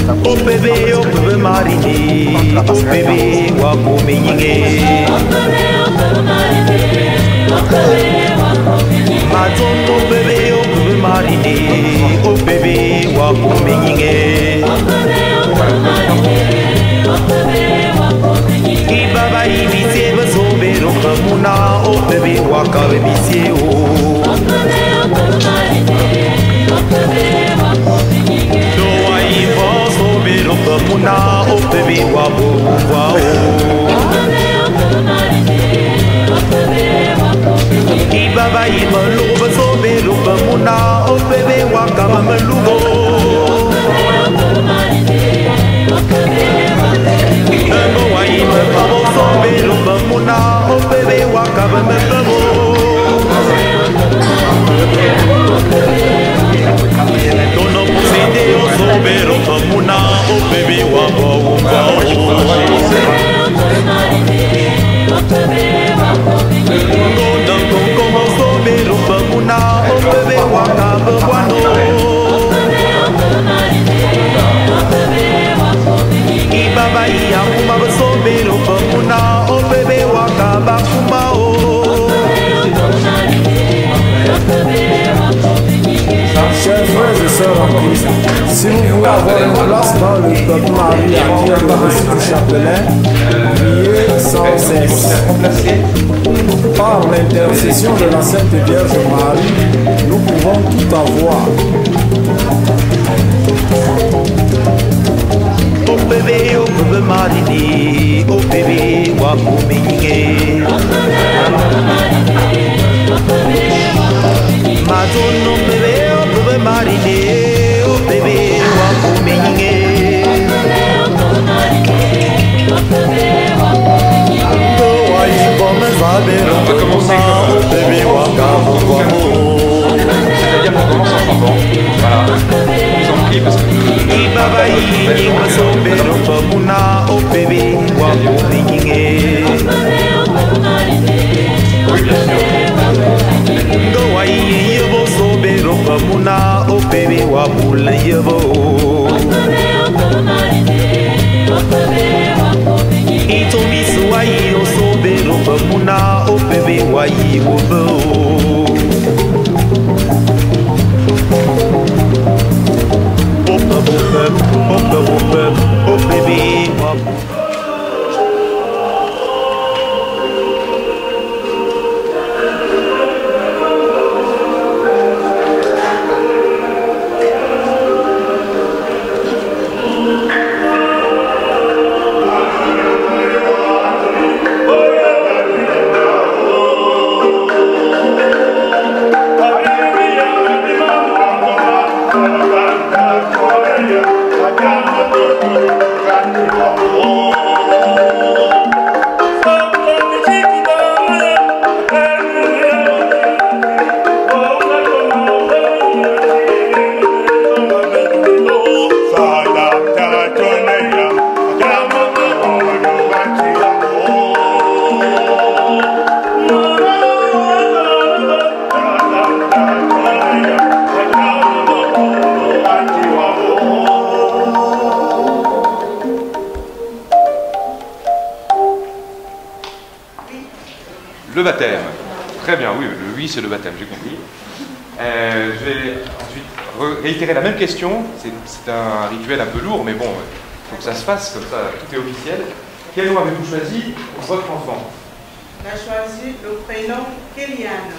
Opebe opebe marine, opebe wakome nyinge. Mazon opebe opebe marine, opebe wakome nyinge. Ibaba ibisie basobe rokamuna, opebe wakabe bisie o. Doa ibo sobe rokamuna, opebe wabo wao. Ibaba ibo luba sobe rokamuna, opebe wakaba malugo. Doa ibo babo sobe rokamuna, opebe wakaba malugo. Dono pusinde sobe rokamuna, opebe wabo wao. Chers frères et sœurs en Christ, si vous voulez avoir une place dans le peuple Marie à qui est le reçu du chapelet, priez sans cesse. Par l'intercession de la Sainte Vierge Marie, nous pouvons tout avoir. Opebe opebe marine, opebe wakome nyinge. Mazon opebe opebe marine, opebe wakome nyinge. Doa ibo mezabe rokamuna, opebe wakabo wamo. C'est-à-dire qu'on commence en chantant. Voilà. Je vous en prie parce que Ibaba ibo sobe rokamuna, opebe wakome nyinge. oui, bien sûr. Doa ibo sobe rokamuna, opebe wabula yebo. Itomisu ayi osobe rokamuna, opebe wayi wobo. Opebe wabu. Le baptême. Très bien, oui, le oui c'est le baptême, j'ai compris. Je vais ensuite réitérer la même question. C'est un rituel un peu lourd, mais bon, il faut que ça se fasse, comme ça tout est officiel. Quel nom avez-vous choisi pour votre enfant? On a choisi le prénom Kéliane,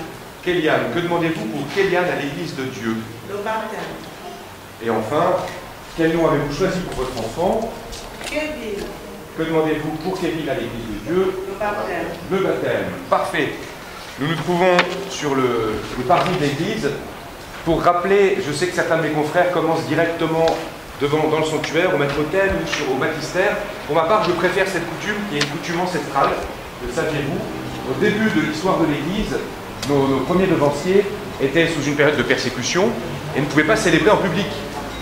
Kéliane. Que demandez-vous pour Kéliane à l'église de Dieu? le baptême. Et enfin, quel nom avez-vous choisi pour votre enfant? Kevin, Que demandez-vous pour Kevin à l'église de Dieu? le baptême. Le baptême. Parfait. Nous nous trouvons sur le parvis de l'église pour rappeler, je sais que certains de mes confrères commencent directement dans le sanctuaire, au maître-autel ou au baptistère. Pour ma part, je préfère cette coutume qui est une coutume ancestrale, le saviez-vous. Au début de l'histoire de l'église, nos premiers devanciers étaient sous une période de persécution et ne pouvaient pas célébrer en public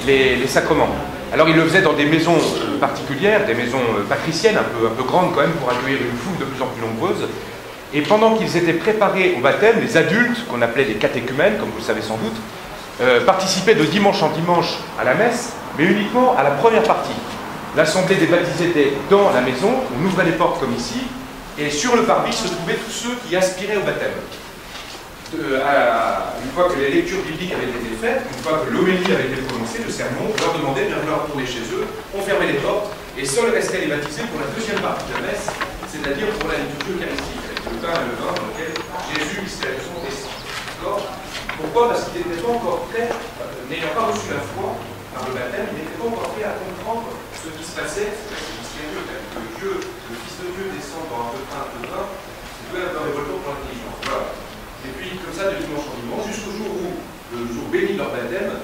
les sacrements. Alors ils le faisaient dans des maisons particulières, des maisons patriciennes, un peu grandes quand même, pour accueillir une foule de plus en plus nombreuse. Et pendant qu'ils étaient préparés au baptême, les adultes, qu'on appelait les catéchumènes, comme vous le savez sans doute, participaient de dimanche en dimanche à la messe, mais uniquement à la première partie. L'assemblée des baptisés était dans la maison, on ouvrait les portes comme ici, et sur le parvis se trouvaient tous ceux qui aspiraient au baptême. Une fois que les lectures bibliques avaient été faites, une fois que l'homélie avait été prononcée, le sermon, on leur demandait de bien retourner chez eux, on fermait les portes, et seuls restaient les baptisés pour la deuxième partie de la messe, c'est-à-dire pour la liturgie eucharistique, avec le pain et le vin dans lequel Jésus, l'israélisation, descend. Pourquoi? Parce qu'il n'était pas encore prêt, n'ayant pas reçu la foi par le baptême, il n'était pas encore prêt à comprendre ce qui se passait, c'est mystérieux, que Dieu, le Fils de Dieu descend dans un peu de pain, un peu de vin, c'est tout un révoltant pour l'intelligence. Voilà. Et puis, comme ça, de dimanche en dimanche, jusqu'au jour où, le jour béni de leur baptême,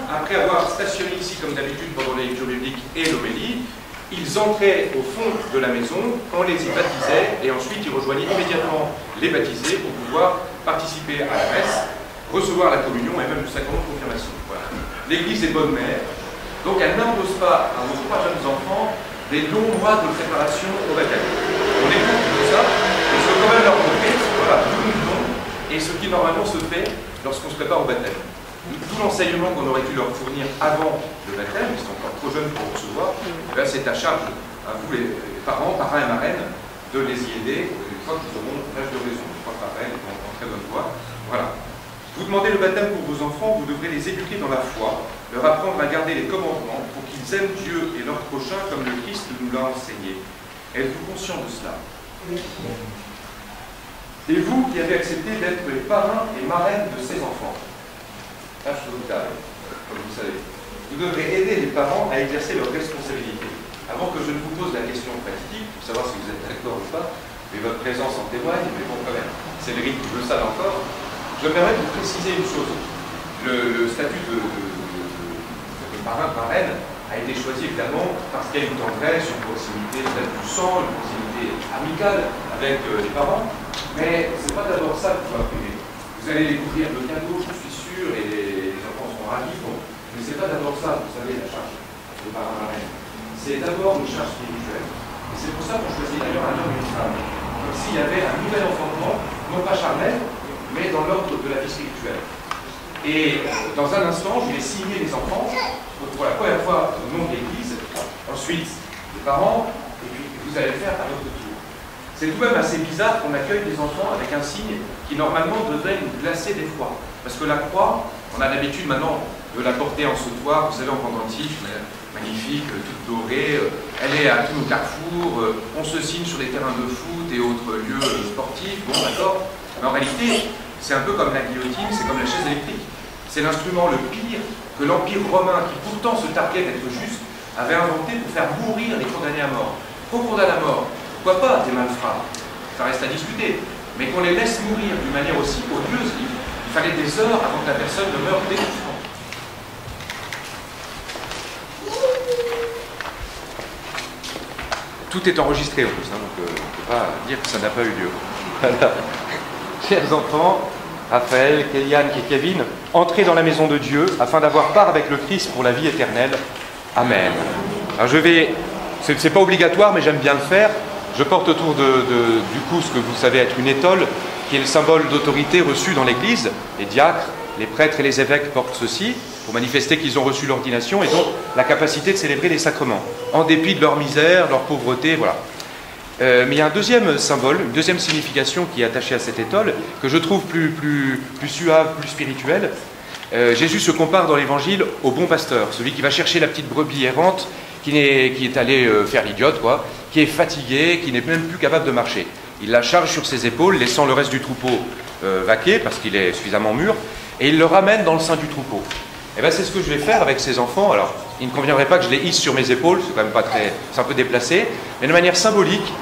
après avoir stationné ici, comme d'habitude, pendant les lectures bibliques et l'homélie, ils entraient au fond de la maison, on les y baptisait, et ensuite ils rejoignaient immédiatement les baptisés pour pouvoir participer à la messe, recevoir la communion et même le sacrement de confirmation. Voilà. L'Église est bonne mère, donc elle n'impose pas à vos trois jeunes enfants des longs mois de préparation au baptême. On écoute tout ça, et ce qu'on va leur montrer, voilà, tout le monde, et ce qui normalement se fait lorsqu'on se prépare au baptême. Tout l'enseignement qu'on aurait dû leur fournir avant le baptême, ils sont encore trop jeunes pour recevoir, c'est à charge à vous les parents, parrains et marraines, de les y aider une fois qu'ils auront l'âge de raison. Je crois que Raphaël est en très bonne voie. Voilà. Vous demandez le baptême pour vos enfants, vous devrez les éduquer dans la foi, leur apprendre à garder les commandements pour qu'ils aiment Dieu et leur prochain comme le Christ nous l'a enseigné. Êtes-vous conscient de cela? Et vous qui avez accepté d'être les parrains et marraines de ces enfants, comme vous savez, vous devrez aider les parents à exercer leurs responsabilités. Avant que je ne vous pose la question fatidique, pour savoir si vous êtes d'accord ou pas, mais votre présence en témoigne, mais bon quand même, c'est le rythme qui le savent encore, je me permets de vous préciser une chose. Le statut de parrain, marraine, a été choisi évidemment parce qu'il y a une tendresse, une proximité du sang, une proximité amicale avec les parents, mais c'est pas d'abord ça qu'il faut appeler. Vous allez découvrir le cadeau, je suis sûr, et les enfants seront ravis, bon. Mais c'est pas d'abord ça, vous savez, la charge de parrain marraine. C'est d'abord une charge spirituelle. Et c'est pour ça qu'on choisit d'ailleurs un homme et une femme. Comme s'il y avait un nouvel enfantement, non pas charnel, mais dans l'ordre de la vie spirituelle. Et dans un instant, je vais signer les enfants pour la première fois au nom de l'Église, ensuite les parents, et puis vous allez le faire à votre tour. C'est tout de même assez bizarre qu'on accueille des enfants avec un signe qui normalement devrait nous glacer d'effroi. Parce que la croix, on a l'habitude maintenant de la porter en sautoir, vous savez, en pendentif, magnifique, toute dorée, elle est à tous nos carrefours, on se signe sur les terrains de foot et autres lieux sportifs, bon d'accord, mais en réalité, c'est un peu comme la guillotine, c'est comme la chaise électrique. C'est l'instrument le pire que l'Empire romain, qui pourtant se targuait d'être juste, avait inventé pour faire mourir les condamnés à mort. Qu'on condamne à mort, pourquoi pas des malfrats? Ça reste à discuter. Mais qu'on les laisse mourir d'une manière aussi odieuse, il fallait des heures avant que la personne ne meure d'étouffement. Tout est enregistré en plus, hein, donc on ne peut pas dire que ça n'a pas eu lieu. Voilà. Chers enfants, Raphaël, Kéliane et Kevin, entrez dans la maison de Dieu afin d'avoir part avec le Christ pour la vie éternelle. Amen. Alors je vais, c'est pas obligatoire, mais j'aime bien le faire. Je porte autour du cou ce que vous savez être une étole, qui est le symbole d'autorité reçue dans l'Église. Les diacres, les prêtres et les évêques portent ceci pour manifester qu'ils ont reçu l'ordination et donc la capacité de célébrer les sacrements, en dépit de leur misère, leur pauvreté, voilà. Mais il y a un deuxième symbole, une deuxième signification qui est attachée à cette étole, que je trouve plus suave, plus spirituelle. Jésus se compare dans l'Évangile au bon pasteur, celui qui va chercher la petite brebis errante, qui est allé faire l'idiote, quoi, qui est fatigué, qui n'est même plus capable de marcher. Il la charge sur ses épaules, laissant le reste du troupeau vaquer, parce qu'il est suffisamment mûr, et il le ramène dans le sein du troupeau. Et bien c'est ce que je vais faire avec ces enfants. Alors, il ne conviendrait pas que je les hisse sur mes épaules, c'est quand même pas très, c'est un peu déplacé, mais de manière symbolique,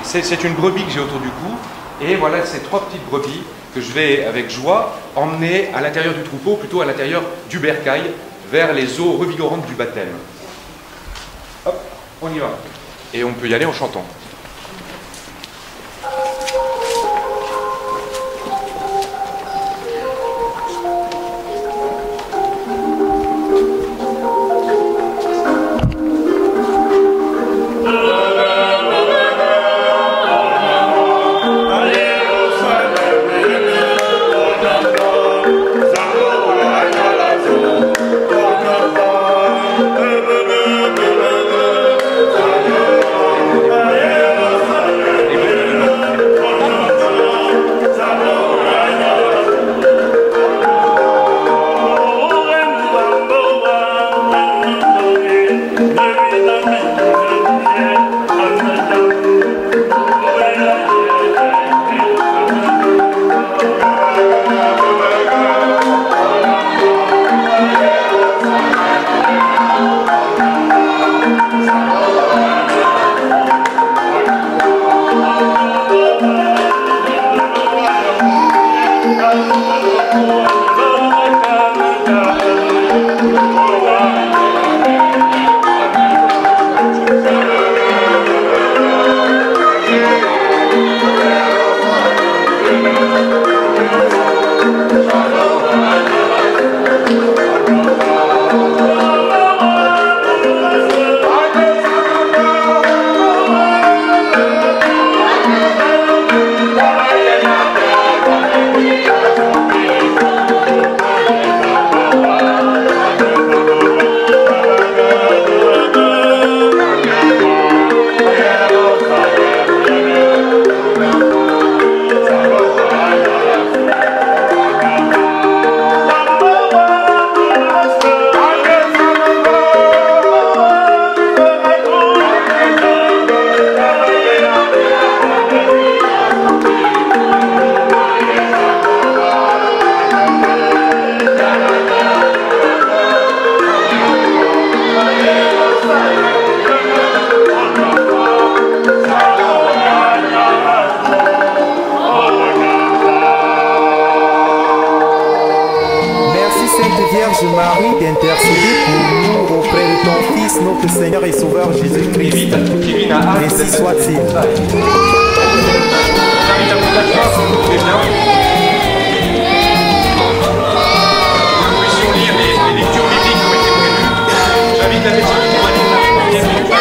c'est une brebis que j'ai autour du cou, et voilà ces trois petites brebis que je vais, avec joie, emmener à l'intérieur du troupeau, plutôt à l'intérieur du bercail, vers les eaux revigorantes du baptême. Hop, on y va. Et on peut y aller en chantant. Zango, Vierge Marie, d'intercéder pour nous auprès de ton Fils, notre Seigneur et Sauveur Jésus-Christ. Ainsi soit-il. J'invite la personne qui doit lire la première lecture.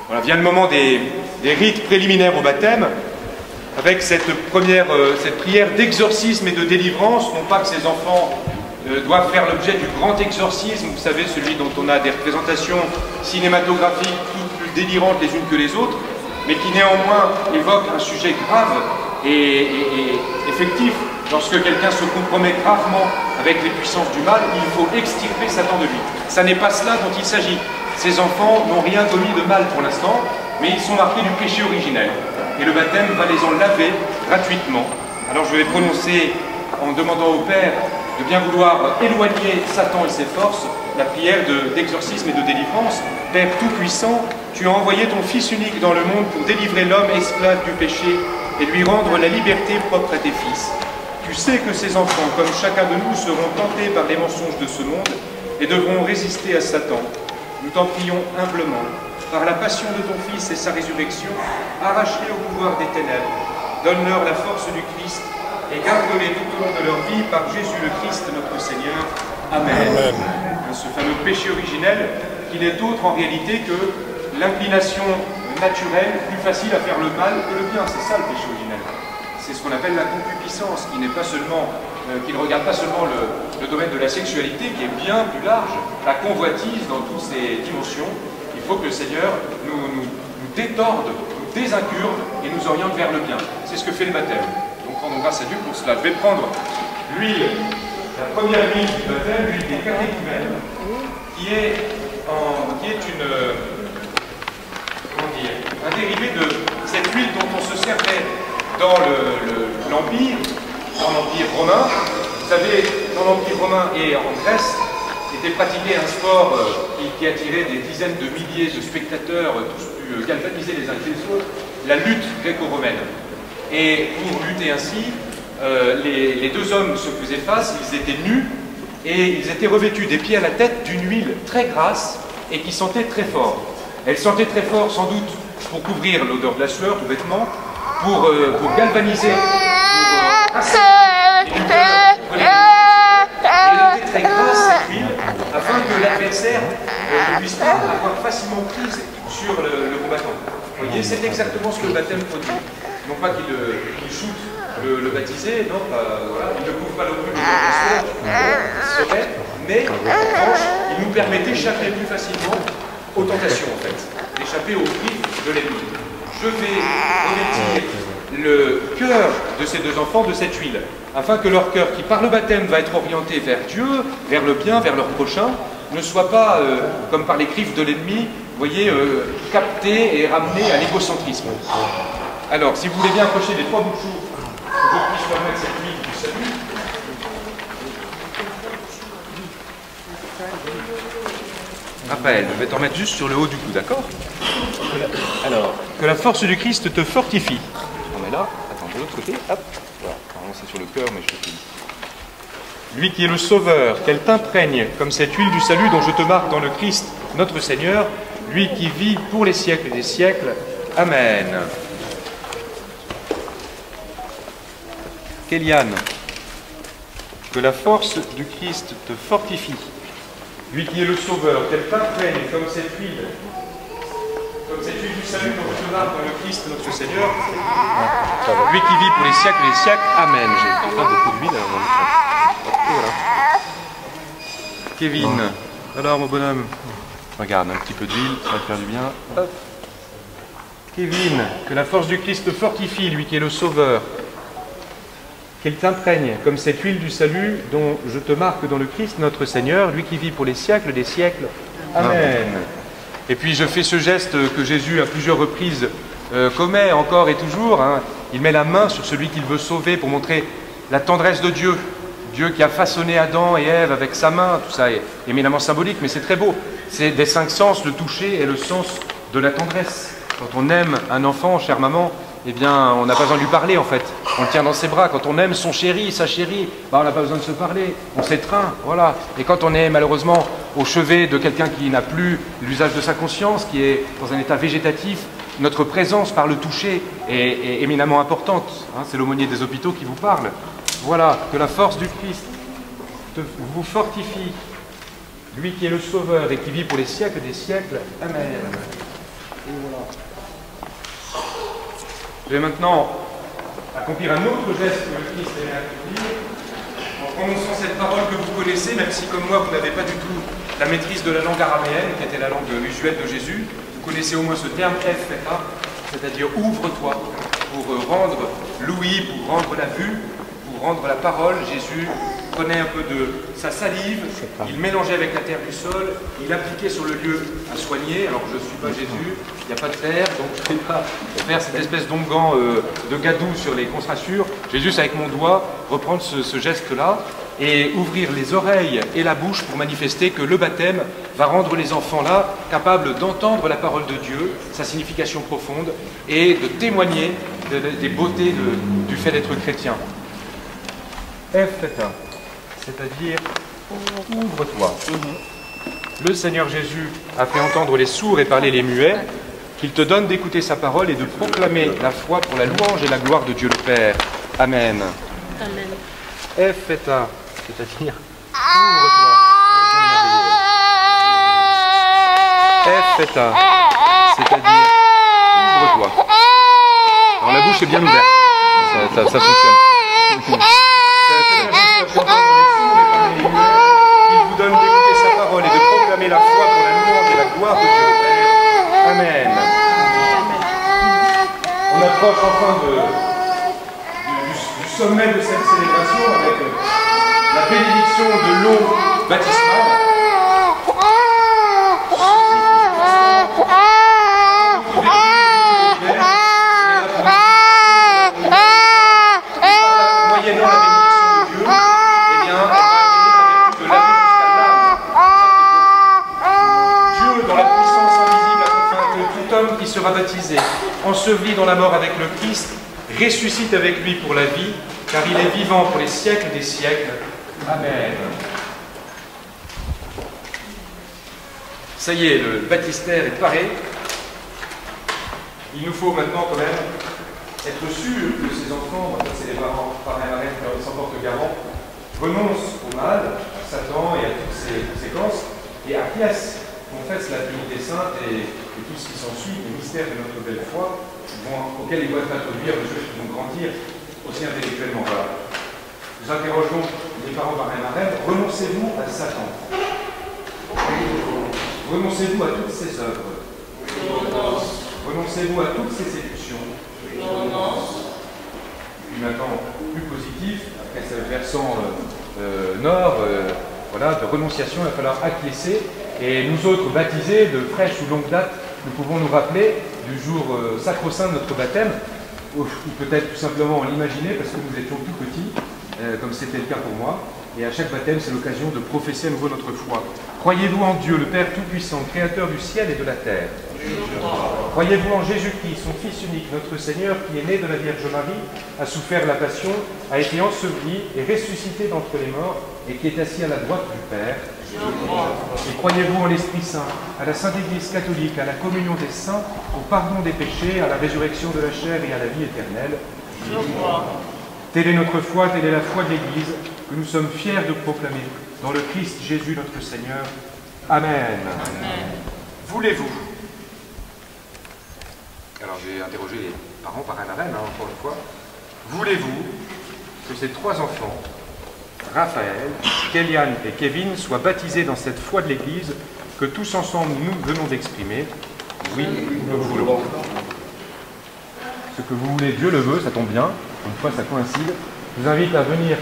Voilà, vient le moment des rites préliminaires au baptême, avec cette prière d'exorcisme et de délivrance. Non pas que ces enfants doivent faire l'objet du grand exorcisme, vous savez, celui dont on a des représentations cinématographiques toutes plus délirantes les unes que les autres, mais qui néanmoins évoque un sujet grave et effectif. Lorsque quelqu'un se compromet gravement avec les puissances du mal, il faut extirper Satan de lui. Ça n'est pas cela dont il s'agit. Ces enfants n'ont rien commis de mal pour l'instant, mais ils sont marqués du péché originel. et le baptême va les en laver gratuitement. Alors je vais prononcer, en demandant au Père de bien vouloir éloigner Satan et ses forces, la prière d'exorcisme et de délivrance. Père Tout-Puissant, tu as envoyé ton Fils unique dans le monde pour délivrer l'homme esclave du péché et lui rendre la liberté propre à tes fils. Tu sais que ces enfants, comme chacun de nous, seront tentés par les mensonges de ce monde et devront résister à Satan. Nous t'en prions humblement, par la passion de ton Fils et sa résurrection, arrache-les au pouvoir des ténèbres, donne-leur la force du Christ et garde-les tout au long de leur vie par Jésus le Christ notre Seigneur. Amen. Amen. Ce fameux péché originel qui n'est autre en réalité que l'inclination naturelle, plus facile à faire le mal que le bien. C'est ça le péché originel. C'est ce qu'on appelle la concupiscence, qui n'est pas seulement, qui ne regarde pas seulement le domaine de la sexualité, qui est bien plus large, la convoitise dans toutes ses dimensions. Il faut que le Seigneur nous détorde, nous désincurve et nous oriente vers le bien. C'est ce que fait le baptême. Donc rendons grâce à Dieu pour cela. Je vais prendre l'huile, la première huile du baptême, l'huile des catéchumènes, qui est un dérivé de cette huile dont on se servait dans l'Empire romain. Vous savez, dans l'Empire romain et en Grèce, était pratiqué un sport qui attirait des dizaines de milliers de spectateurs, tous plus galvanisés les uns que les autres, la lutte gréco-romaine. Et pour lutter ainsi, les deux hommes se faisaient face, ils étaient nus, et ils étaient revêtus des pieds à la tête d'une huile très grasse et qui sentait très fort. Elle sentait très fort sans doute pour couvrir l'odeur de la sueur du vêtement, pour galvaniser, pour elle était très grasse cette huile, afin que l'adversaire ne puisse pas avoir facilement prise sur le combattant. Vous voyez, c'est exactement ce que le baptême produit. Non pas qu'il shoote le baptisé, non, voilà, il ne couvre pas non plus le serait, mais en revanche, il nous permet d'échapper plus facilement aux tentations, en fait, d'échapper aux griffes de l'ennemi. Je vais revêtir le cœur de ces deux enfants de cette huile, afin que leur cœur, qui par le baptême va être orienté vers Dieu, vers le bien, vers leur prochain, ne soit pas, comme par les griffes de l'ennemi, vous voyez, capté et ramené à l'égocentrisme. Alors, si vous voulez bien approcher les trois bouts de chou, que je puisse permettre cette huile du salut. Raphaël, je vais t'en mettre juste sur le haut du cou, d'accord? Alors, que la force du Christ te fortifie. On est là, attends, de l'autre côté, hop, voilà, c'est sur le cœur, mais je te prie. Lui qui est le Sauveur, qu'elle t'imprègne comme cette huile du salut dont je te marque dans le Christ, notre Seigneur, lui qui vit pour les siècles des siècles. Amen. Kéliane, que la force du Christ te fortifie. Lui qui est le Sauveur, qu'elle t'imprègne comme cette huile du salut dont je te marque dans le Christ, notre Seigneur, lui qui vit pour les siècles des siècles. Amen. J'ai pas beaucoup d'huile. Voilà. Kevin, alors mon bonhomme, regarde, un petit peu d'huile, ça va faire du bien. Hop. Kevin, que la force du Christ te fortifie, lui qui est le Sauveur, qu'elle t'imprègne comme cette huile du salut dont je te marque dans le Christ, notre Seigneur, lui qui vit pour les siècles des siècles. Amen. Et puis je fais ce geste que Jésus à plusieurs reprises commet encore et toujours. Hein. Il met la main sur celui qu'il veut sauver pour montrer la tendresse de Dieu. Dieu qui a façonné Adam et Ève avec sa main, tout ça est éminemment symbolique, mais c'est très beau. C'est des cinq sens, le toucher est le sens de la tendresse. Quand on aime un enfant, chère maman, eh bien, on n'a pas besoin de lui parler en fait. On le tient dans ses bras. Quand on aime son chéri, sa chérie, bah, on n'a pas besoin de se parler. On s'étreint, voilà. Et quand on est malheureusement au chevet de quelqu'un qui n'a plus l'usage de sa conscience, qui est dans un état végétatif, notre présence par le toucher est éminemment importante. Hein, c'est l'aumônier des hôpitaux qui vous parle. Voilà, que la force du Christ vous fortifie, lui qui est le Sauveur et qui vit pour les siècles des siècles. Amen. Et voilà. Je vais maintenant accomplir un autre geste que le Christ aimait accomplir, en prononçant cette parole que vous connaissez, même si comme moi vous n'avez pas du tout la maîtrise de la langue araméenne, qui était la langue usuelle de Jésus. Vous connaissez au moins ce terme Ephphatha, c'est-à-dire ouvre-toi, pour rendre l'ouïe, pour rendre la vue, pour rendre la parole, Jésus prenait un peu de sa salive, il mélangeait avec la terre du sol, il appliquait sur le lieu à soigner. Alors je ne suis pas Jésus, il n'y a pas de terre, donc je ne vais pas faire cette espèce d'onguent de gadou sur les contrassures. Je vais juste avec mon doigt reprendre ce geste-là et ouvrir les oreilles et la bouche pour manifester que le baptême va rendre les enfants là capables d'entendre la parole de Dieu, sa signification profonde, et de témoigner des beautés du fait d'être chrétien. Ephphatha, c'est-à-dire ouvre-toi. Le Seigneur Jésus a fait entendre les sourds et parler les muets, qu'il te donne d'écouter sa parole et de proclamer la foi pour la louange et la gloire de Dieu le Père. Amen. Amen. Ephphatha, c'est-à-dire ouvre-toi. Ephphatha, c'est-à-dire ouvre-toi. Alors la bouche est bien ouverte, ça fonctionne. Il vous donne d'écouter sa parole et de proclamer la foi pour la louange et la gloire de Dieu le Père. Amen. On approche enfin du sommet de cette célébration avec la bénédiction de l'eau baptismale. Moyennant la bénédiction de Dieu, eh bien, elle va amener la vertu de l'âme jusqu'à l'âme. Dieu, dans la puissance invisible, afin que tout homme qui sera baptisé, enseveli dans la mort avec le Christ, ressuscite avec lui pour la vie, car il est vivant pour les siècles des siècles. Amen. Ça y est, le baptistère est paré. Il nous faut maintenant quand même être sûr que ces enfants, c'est les parents, parrains et marraines qui s'en portent garant, renoncent au mal, à Satan et à toutes ces conséquences, et acquiescent, confessent la Trinité sainte et tout ce qui s'ensuit, les mystères de notre belle foi, auxquels ils doivent introduire les choses qui vont grandir aussi intellectuellement. Voilà. Nous interrogeons les parents parrains et marraines, renoncez-vous à Satan? Renoncez-vous à toutes ses œuvres? Renoncez-vous à toutes ses séductions? Puis maintenant, plus positif, après ce versant nord, voilà, de renonciation, il va falloir acquiescer. Et nous autres, baptisés de fraîche ou longue date, nous pouvons nous rappeler du jour sacro-saint de notre baptême, ou peut-être tout simplement l'imaginer parce que nous étions tout petits, comme c'était le cas pour moi. Et à chaque baptême, c'est l'occasion de professer à nouveau notre foi. Croyez-vous en Dieu, le Père Tout-Puissant, Créateur du ciel et de la terre? Croyez-vous en Jésus-Christ, son Fils unique, notre Seigneur, qui est né de la Vierge Marie, a souffert la passion, a été enseveli et ressuscité d'entre les morts, et qui est assis à la droite du Père? Et croyez-vous en l'Esprit Saint, à la Sainte Église catholique, à la communion des saints, au pardon des péchés, à la résurrection de la chair et à la vie éternelle? Telle est notre foi, telle est la foi de l'Église, que nous sommes fiers de proclamer dans le Christ Jésus notre Seigneur. Amen. Voulez-vous? Alors j'ai interrogé les parents parrains et marraines, encore une fois. Voulez-vous que ces trois enfants, Raphaël, Kéliane et Kevin, soient baptisés dans cette foi de l'Église que tous ensemble nous venons d'exprimer? Oui, nous le voulons. Ce que vous voulez, Dieu le veut, ça tombe bien, une fois ça coïncide. Je vous invite à venir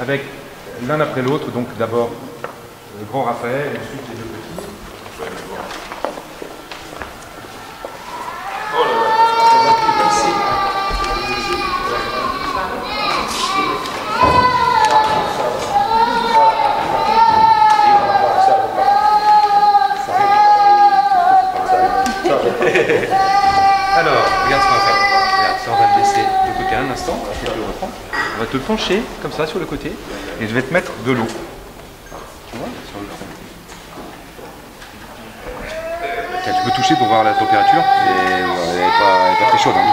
avec l'un après l'autre, donc d'abord le grand Raphaël, ensuite les deux petits. Alors, regarde ce qu'on va faire. Regarde, ça on va le laisser de côté un instant. On va te pencher comme ça sur le côté et je vais te mettre de l'eau. Tu vois, sur le front. Tiens, tu peux toucher pour voir la température. Elle n'est pas très chaude. Hein.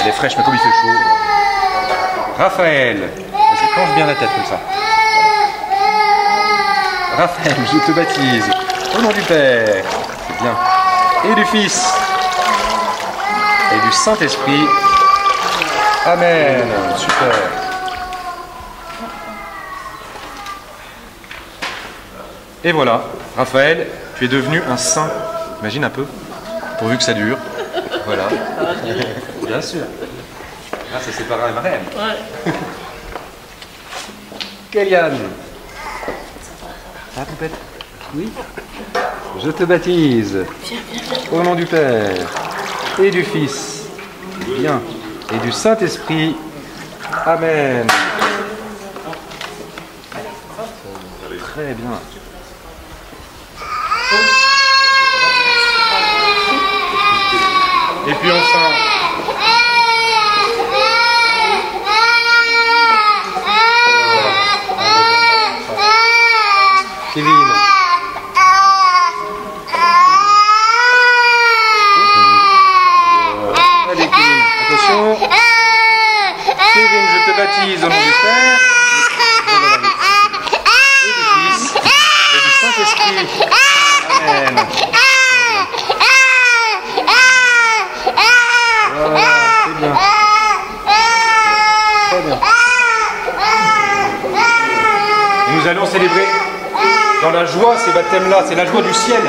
Elle est fraîche, mais comme il fait chaud. Raphaël, vas-y, penche bien la tête comme ça. Raphaël, je te baptise au nom du Père. C'est bien. Et du Fils. Et du Saint-Esprit. Amen. Super. Et voilà, Raphaël, tu es devenu un saint. Imagine un peu, pourvu que ça dure. Voilà. Bien sûr. Grâce à ses parents et marraines. Ouais. Kéliane. Ah, poupette. Oui. Je te baptise. Au nom du Père et du Fils. Bien. Et du Saint-Esprit. Amen. Très bien. Et puis enfin... Kevin. Allez Kevin, attention. Kevin, je te baptise au nom du Père, et du Fils, et du Saint-Esprit. Amen. Voilà, c'est bien. Très bien. Et nous allons célébrer dans la joie ces baptêmes-là, c'est la joie du ciel.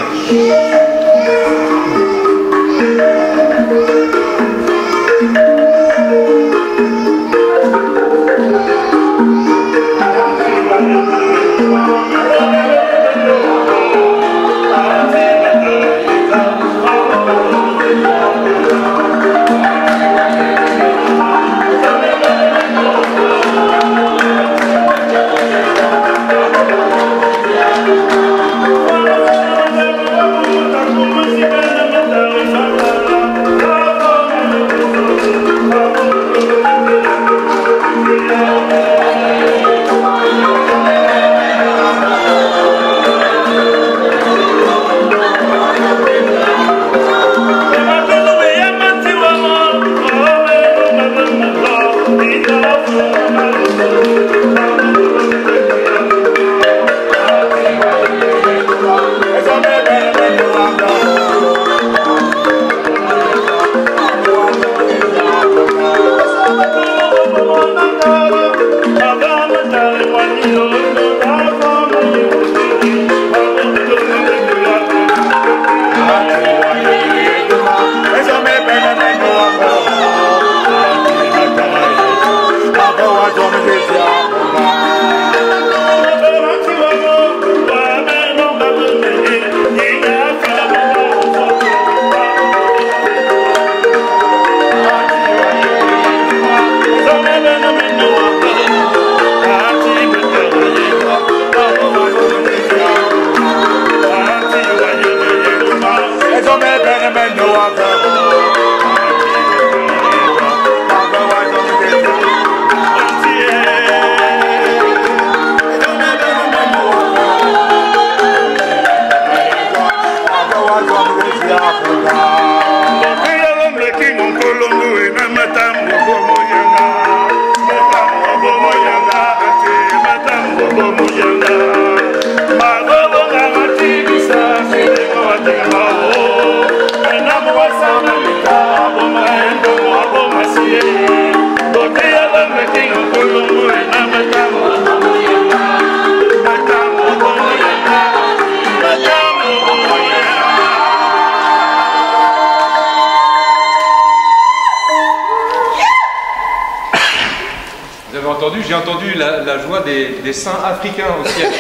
J'ai entendu la joie des saints africains au ciel.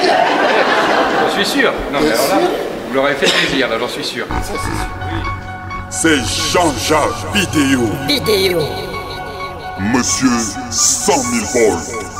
J'en suis sûr. Non, mais alors là, vous leur avez fait plaisir, là, j'en suis sûr. C'est Jean-Jacques Vidéo. Monsieur 100 000 volts.